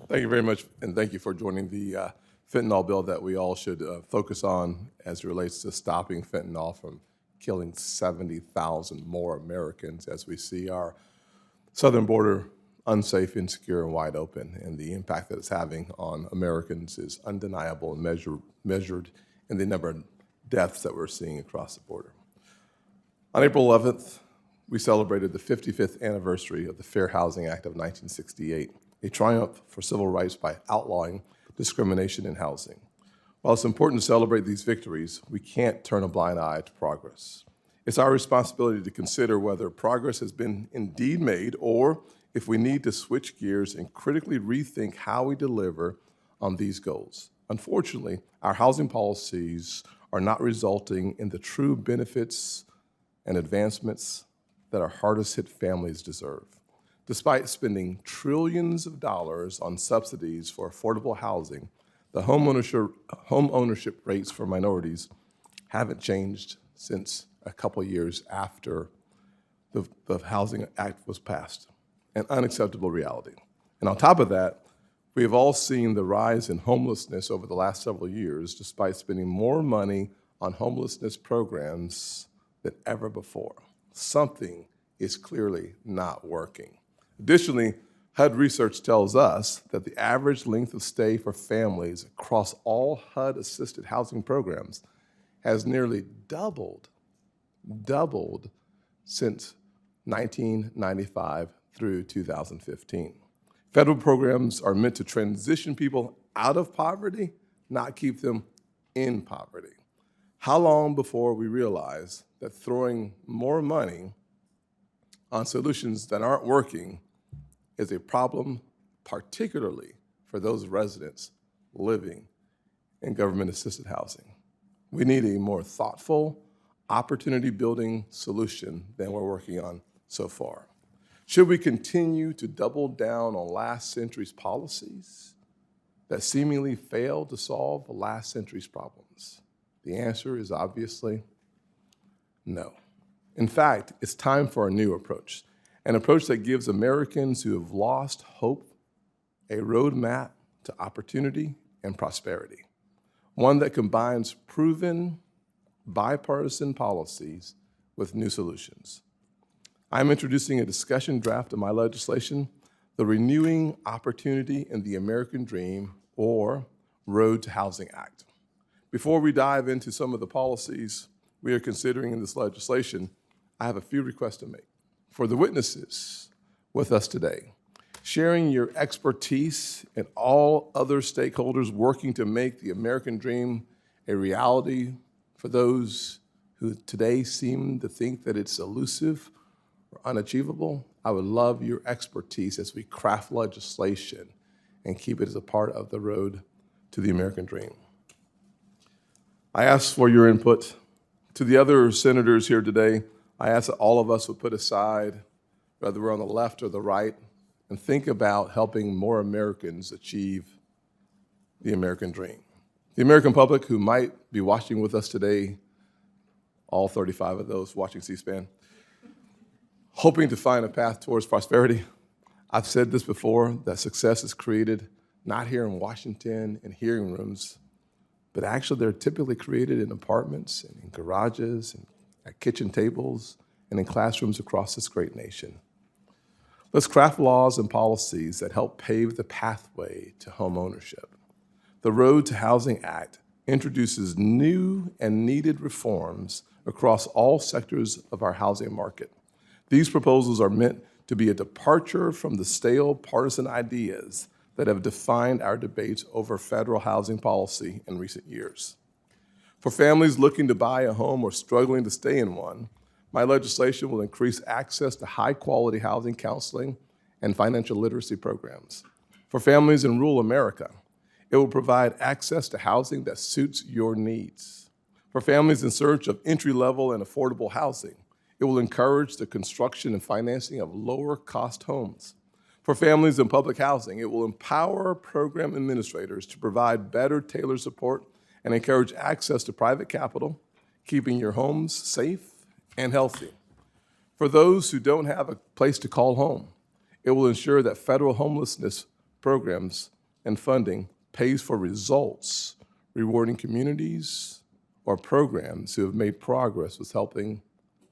Thank you very much, and thank you for joining the fentanyl bill that we all should focus on as it relates to stopping fentanyl from killing 70,000 more Americans as we see our southern border unsafe, insecure, and wide open. And the impact that it's having on Americans is undeniable and measured in the number of deaths that we're seeing across the border. On April 11th, we celebrated the 55th anniversary of the Fair Housing Act of 1968, a triumph for civil rights by outlawing discrimination in housing. While it's important to celebrate these victories, we can't turn a blind eye to progress. It's our responsibility to consider whether progress has been indeed made or if we need to switch gears and critically rethink how we deliver on these goals. Unfortunately, our housing policies are not resulting in the true benefits and advancements that our hardest hit families deserve. Despite spending trillions of dollars on subsidies for affordable housing, the home ownership rates for minorities haven't changed since a couple years after the Housing Act was passed, an unacceptable reality. And on top of that, we have all seen the rise in homelessness over the last several years, despite spending more money on homelessness programs than ever before. Something is clearly not working. Additionally, HUD research tells us that the average length of stay for families across all HUD-assisted housing programs has nearly doubled since 1995 through 2015. Federal programs are meant to transition people out of poverty, not keep them in poverty. How long before we realize that throwing more money on solutions that aren't working is a problem, particularly for those residents living in government-assisted housing? We need a more thoughtful, opportunity-building solution than we're working on so far. Should we continue to double down on last century's policies that seemingly failed to solve last century's problems? The answer is obviously no. In fact, it's time for a new approach, an approach that gives Americans who have lost hope a roadmap to opportunity and prosperity, one that combines proven bipartisan policies with new solutions. I'm introducing a discussion draft of my legislation, the Renewing Opportunity in the American Dream, or Road to Housing Act. Before we dive into some of the policies we are considering in this legislation, I have a few requests to make. For the witnesses with us today, sharing your expertise and all other stakeholders working to make the American dream a reality for those who today seem to think that it's elusive or unachievable, I would love your expertise as we craft legislation and keep it as a part of the road to the American dream. I ask for your input. To the other senators here today, I ask that all of us would put aside, whether we're on the left or the right, and think about helping more Americans achieve the American dream. The American public who might be watching with us today, all 35 of those watching C-SPAN, hoping to find a path towards prosperity. I've said this before, that success is created not here in Washington in hearing rooms, but actually they're typically created in apartments and in garages and at kitchen tables and in classrooms across this great nation. Let's craft laws and policies that help pave the pathway to home ownership. The Road to Housing Act introduces new and needed reforms across all sectors of our housing market. These proposals are meant to be a departure from the stale partisan ideas that have defined our debates over federal housing policy in recent years. For families looking to buy a home or struggling to stay in one, my legislation will increase access to high-quality housing counseling and financial literacy programs. For families in rural America, it will provide access to housing that suits your needs. For families in search of entry-level and affordable housing, it will encourage the construction and financing of lower-cost homes. For families in public housing, it will empower program administrators to provide better tailored support and encourage access to private capital, keeping your homes safe and healthy. For those who don't have a place to call home, it will ensure that federal homelessness programs and funding pays for results, rewarding communities or programs who have made progress with helping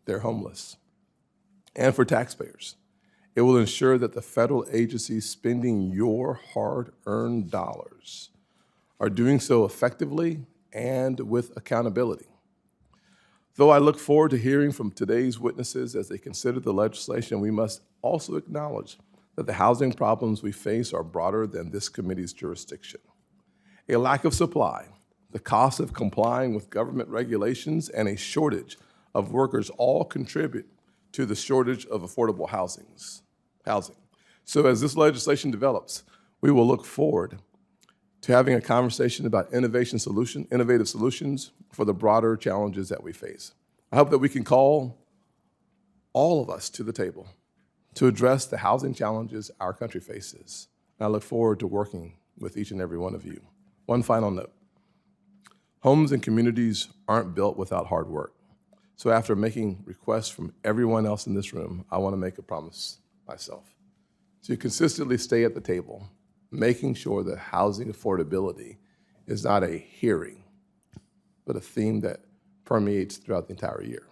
their homeless. And for taxpayers, it will ensure that the federal agencies spending your hard-earned dollars are doing so effectively and with accountability. Though I look forward to hearing from today's witnesses as they consider the legislation, we must also acknowledge that the housing problems we face are broader than this committee's jurisdiction. A lack of supply, the cost of complying with government regulations, and a shortage of workers all contribute to the shortage of affordable housing. So as this legislation develops, we will look forward to having a conversation about innovative solutions for the broader challenges that we face. I hope that we can call all of us to the table to address the housing challenges our country faces. And I look forward to working with each and every one of you. One final note. Homes and communities aren't built without hard work. So after making requests from everyone else in this room, I want to make a promise myself to consistently stay at the table, making sure that housing affordability is not a hearing, but a theme that permeates throughout the entire year.